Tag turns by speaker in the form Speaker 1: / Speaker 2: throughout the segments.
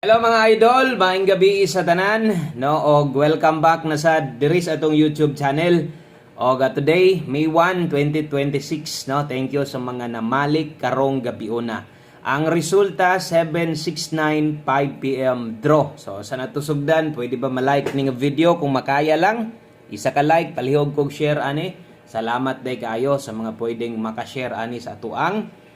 Speaker 1: Hello mga idol, maayong gabi sa tanan, no? Og welcome back na sa diri sa atong YouTube channel. Og today, May 1, 2026, no? Thank you sa mga namalik karong gabi una. Ang resulta 7:69 5 PM draw. So sa natusugdan, pwede ba ma-like ning video kung makaya lang? Isa ka like, palihog kog share ani. Salamat day kaayo sa mga pwedeng maka-share ani sa atuang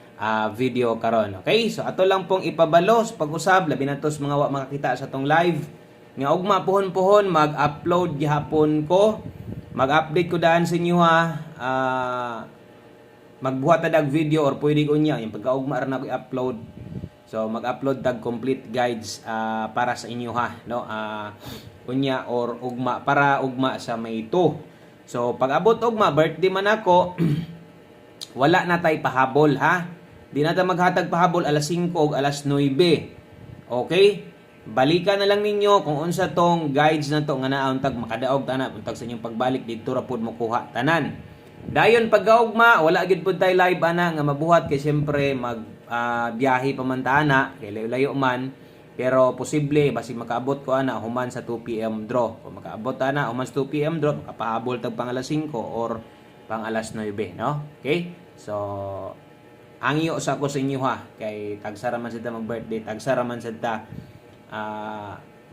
Speaker 1: video karon. Okay? So ato lang pong ipabalo sa pag-usab labi na tos mga wa makakita sa tong live. Nga ugma puhon-puhon mag-upload gihapon ko. Mag-update ko daan sa inyo ha. Magbuhat dag video or pwede ko niya yung pagkaugma ra na ko i-upload. So mag-upload tag complete guides para sa inyo ha, no? Kunya or ugma para ugma sa May 2. So pag abot ugma birthday man ako, wala na tay pahabol ha. Di na ta maghatag pahabol alas 5 o alas 9. Okay? Balikan na lang ninyo kung unsa tong guides na to nga naon tag makadaog tanan untag sa inyong pagbalik dito ra pud mo kuha tanan. Dayon pagkaugma wala gid pud tay live ana nga mabuhat kay syempre mag biyahe pa man ta ana kay layo man pero posible basi makaabot ko ana human sa 2 PM draw. Kung makaabot ana human sa 2 PM draw makapahabol tag pang alas 5 or pang alas 9, no? Okay? So angyo sa ko sa inyo ha kay tagsara man sad mag-birthday, tagsara man sad ta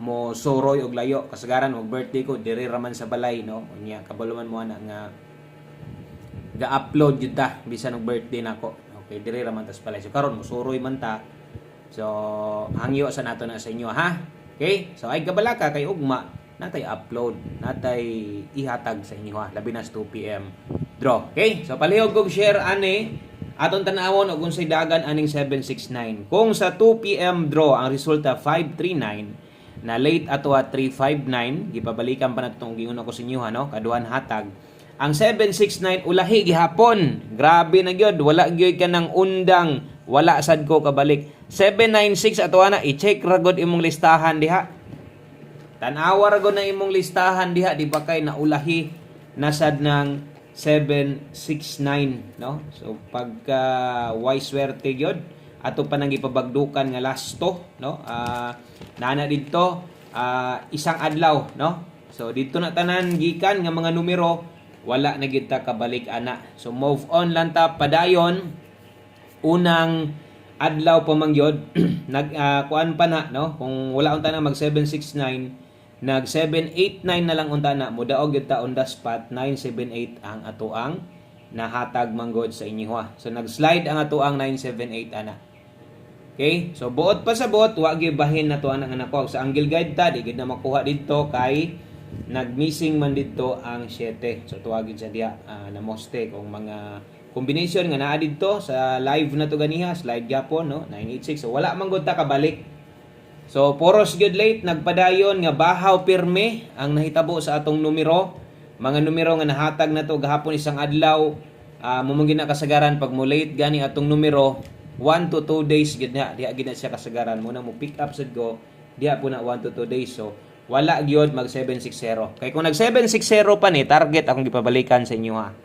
Speaker 1: mo soroy og layo kasagaran og birthday ko diri ra man sa balay, no? Unya kabalo man mo ana nga ga-upload jud ta bisan og birthday nako. Okay, diri ra man tas balay. So karon mo soroy man ta. So hangyo sa nato na sa inyo ha. Okay? So ay kabalaka kay ugma natay upload, natay ihatag sa inyo ha labi na sa 2 PM draw. Okay? So palihog kog share ani aton tanawon og unsay dagan aning 769. Kung sa 2 PM draw ang resulta 539 na late ato 359 gipabalikan pa nato tong giuna ko sa inyo no kaduhan hatag. Ang 769 ulahi gihapon. Grabe na gyud, wala gyud ka nang undang, wala sad ko kabalik. 796 ato ana i-check ra gud imong listahan diha. Tan-awa ra gud na imong listahan diha di ba kay naulahi nasad ng 769, no? So pagka wise swerte gyud ato pa nang ipabagdukan nga lasto, no? Nana didto isang adlaw, no? So dito na tanan gikan nga mga numero wala na gid ta kabalik ana. So move on lang ta padayon. Unang adlaw pa man gyud kuan pa na, no? Kung wala unta na mag 769 nag 789 na lang unta na mudaog gyud ta on the spot 978 ang atoang nahatag manggod sa inyo ha. So nag-slide ang atoang 978 ana. Okay? So buot pa sa buot wa gyud bahin na to ana nga nakuha sa angle guide ta di gid na makuha didto kay nag-missing man didto ang 7. So tuwagin sa diha na moste kung mga combination nga naa didto sa live na to ganiha slide gyapon no 986. So wala man gud ta kabalik. So poros gyud late nagpadayon nga bahaw pirme ang nahitabo sa atong numero. Mga numero nga nahatag na to gahapon isang adlaw mumong gina kasagaran pag mo late gani atong numero 1 to 2 days gid na diha gid na siya kasagaran muna mo pick up sad go diha po na 1 to 2 days. So wala gyud mag 760. Kay kung nag 760 pa ni target akong gipabalikan sa inyo ha.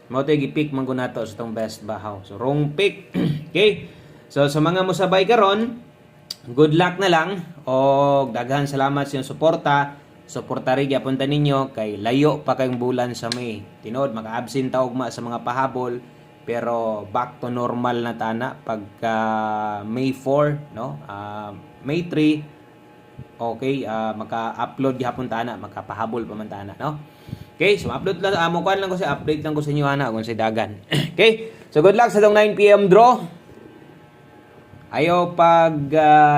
Speaker 1: Mao tay gi-pick man ko nato sa tong best bahaw. So wrong pick. Okay? So sa mga mosabay karon good luck na lang o daghan salamat sa inyong suporta. Suporta rin gyapon ta ninyo kay layo pa kayong bulan sa May. Tinuod maka-absent ta ugma sa mga pahabol pero back to normal na tana pagka May 4, no? May 3 okay, maka-upload gyapon ta na, makapahabol pa man ta na, no? Okay, so upload lang amo kan lang ko sa update lang ko sa inyo ana kung sa dagan. Okay? So good luck sa tong 9 PM draw. Ayo pag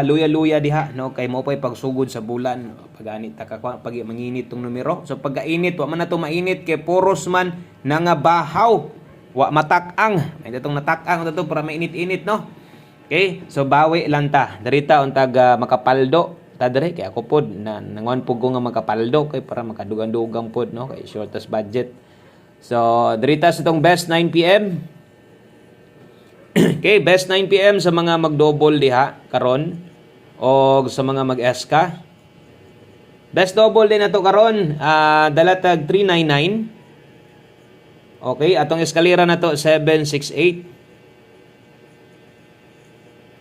Speaker 1: luya-luya diha no kay mo pay pagsugod sa bulan pag-anit ta pag manginit tong numero. So pagka-init wa man na to mainit kay poros man nga bahaw. Wa matak-ang. May datong natak-ang to para mainit-init no. Okay? So bawi lang ta. Darita untag makapaldo ta dire kay ako pod na nangon pug ko nga makapaldo kay para makadugang-dugang pod no kay shortest budget. So darita sa tong best 9 PM. Okay, best 9 PM sa mga mag-double diha karon o sa mga mag-SK. Best double din nato karon, dalatag 399. Okay, atong eskalera na to 768.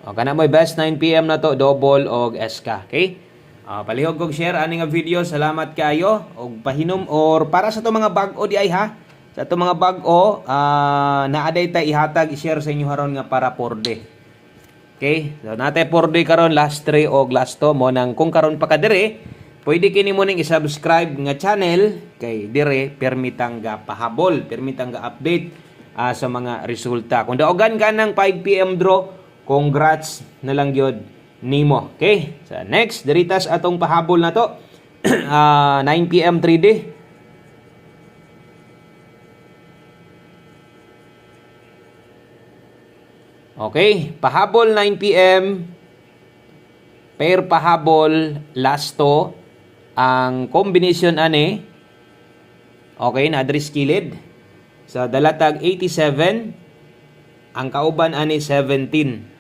Speaker 1: O kana mo best 9 PM na to double og SK, okay? Palihog kog share ani nga video. Salamat kayo og pahinom or para sa to mga bag-o di ay ha. Sa to mga bag-o naaday ta ihatag i-share sa inyo haron nga para 4D. Okay? So natay 4D karon last 3 og last 2 mo nang kung karon pa ka dire, pwede kini mo ning i-subscribe nga channel kay dire permitang ga pahabol, permitang ga update sa mga resulta. Kung daogan ka ng 5 PM draw, congrats na lang gyud nimo. Okay? So next, diritas atong pahabol na to. 9 PM 3D. Okay, pahabol 9 PM. Pair pahabol last to. Ang combination ani okay na address kilid. Sa dalatag 87, ang kauban ani 17.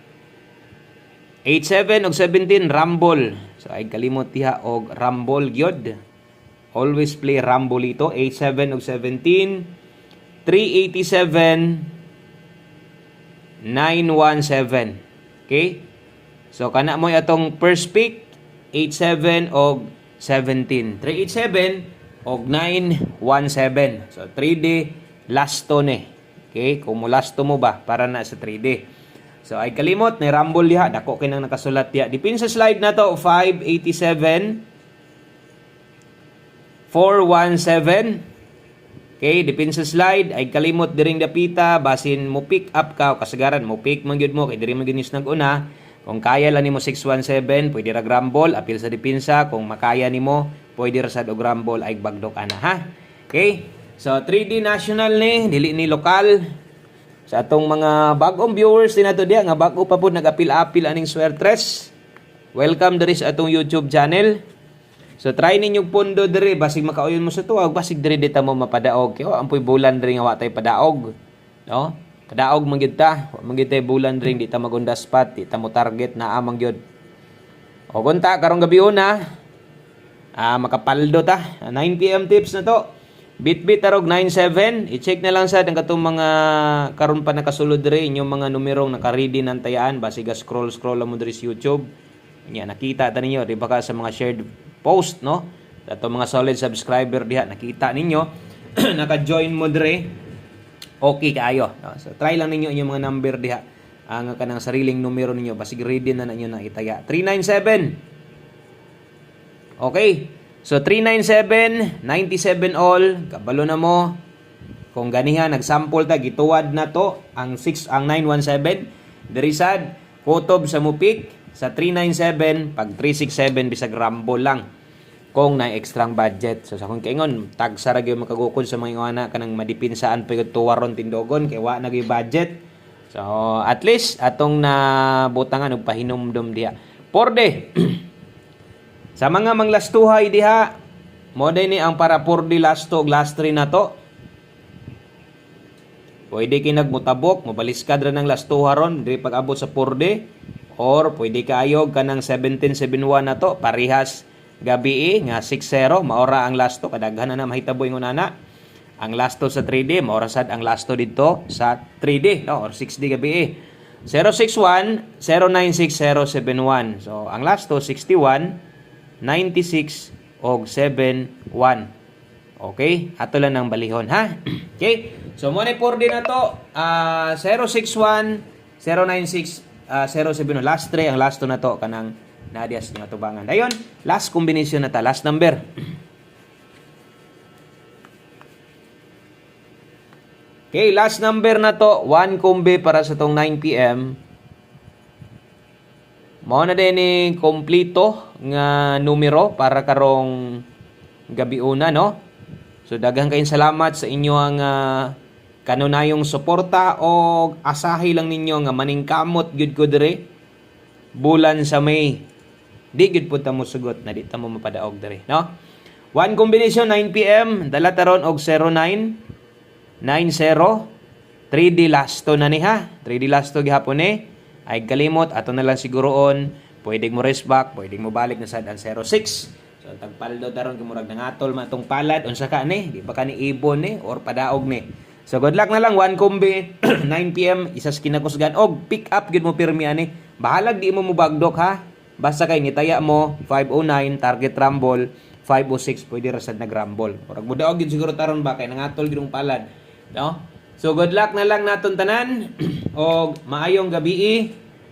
Speaker 1: 87 og 17 rumble. So ay kalimot diha og rumble gyud. Always play rumble ito. 87 og 17. 387 917. Okay? So kana mo atong first pick 87 og 17. 387 og 917. So 3D last to ni. Okay? Kung mo last to mo ba para na sa 3D. So ay kalimot ni rumble diha, dako kay nang nakasulat diha. Dipin sa slide na to 587 417. Okay, dipin sa slide ay kalimot diring dapita basin mo pick up ka kasagaran mo pick man gyud mo kay diri man ginis nag-una. Kung kaya lang nimo 617, pwede ra rumble apil sa dipinsa. Kung makaya nimo, pwede ra sad og rumble ay bagdok ana ha. Okay? So 3D national ni, dili ni lokal. Sa atong mga bagong viewers din nato diha nga bago pa pud nag-apil-apil aning Swertres. Welcome diri sa atong YouTube channel. So try ninyo pundo diri basig makauyon mo sa tuwag, basig diri dita mo mapadaog. Kaya ampoy bulan diri nga wa tay padaog. No? Kadaog man gyud ta, wa man gyud tay bulan diri di ta magunda spot, di ta mo target na amang gyud. O kunta karong gabi una, makapaldo ta. 9 PM tips na to. Bitbit arog 97, i-check na lang sad ang katong mga karon pa nakasulod diri inyong mga numerong naka-ready nang tayaan basig scroll mo diri sa YouTube. Nya nakita ta ninyo di ba ka sa mga shared post no? Ato mga solid subscriber diha nakita ninyo naka-join mo diri. Okay kaayo. No? So try lang ninyo inyong mga number diha ang kanang sariling numero ninyo basig ready na ninyo na itaya. 397. Okay. So 397, 97 all, kabalo na mo. Kung ganiha nagsample ta gituwad na to ang 917 diri sad kutob sa mupik sa 397 pag 367 bisag rumble lang kung na extrang budget. So sa kung kaingon tag sa ra gyud makagukod sa mga ingana kanang madipinsaan pa gyud tuwaron tindogon kay wa na gyud budget. So at least atong nabutangan og pahinumdom diha. Porde. Sa mga manglastuhay diha, mo ni ang para 4D lasto og last 3 na to. Pwede kinagmutabok, mobaliskad ra ng lastuha ron diri pag abot sa 4D or pwede kaayog kanang 1771 na to, parihas gabi nga 60 maora ang lasto kadaghan na mahitabo ingon ana. Ang lasto sa 3D maora sad ang lasto didto sa 3D no or 6D gabi. 061 096 071. So ang lasto 61 96 og 71. Okay? Ato lang ng balihon, ha? Okay? So, mo na 4D na to. 061, 096, 071. Last 3, ang last 2 na to. Kanang nadias nga tubangan. Dayon, last combination na ta. Last number. Okay, last number na to. 1 kombi para sa tong 9 PM. Mao na din ni kompleto nga numero para karong gabi una no. So daghang kayong salamat sa inyo ang kanunayong suporta o asahi lang ninyo nga maningkamot gyud ko dire bulan sa May. Di gyud pud ta mo sugot na di ta mo mapadaog dire no. One combination 9 PM dala taron og 09 90 3D lasto na ni ha. 3D lasto gihapon ni. Ay kalimot ato na lang siguroon pwede mo rest back pwede mo balik na sad ang 06 so tagpaldo daron kimurag nangatol matong palad unsa ka ni di ba ka ni ibon ni or padaog ni so good luck na lang 1 kombi 9 PM isas kinakusgan og pick up gid mo pirmi ani Bahalag di mo mubagdok ha. Basta kay nitaya mo 509 target rumble 506 pwede rasad nag-rumble. Murag mo daog gid siguro taron ba kay nangatol gid ang palad. No? So good luck na lang naton tanan og maayong gabi.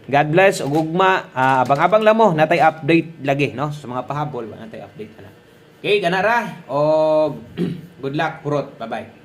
Speaker 1: God bless ug ugma. Abang-abang lang mo natay update lagi no sa mga pahabol natay update ana. Okay, ganara og good luck purot. Bye-bye.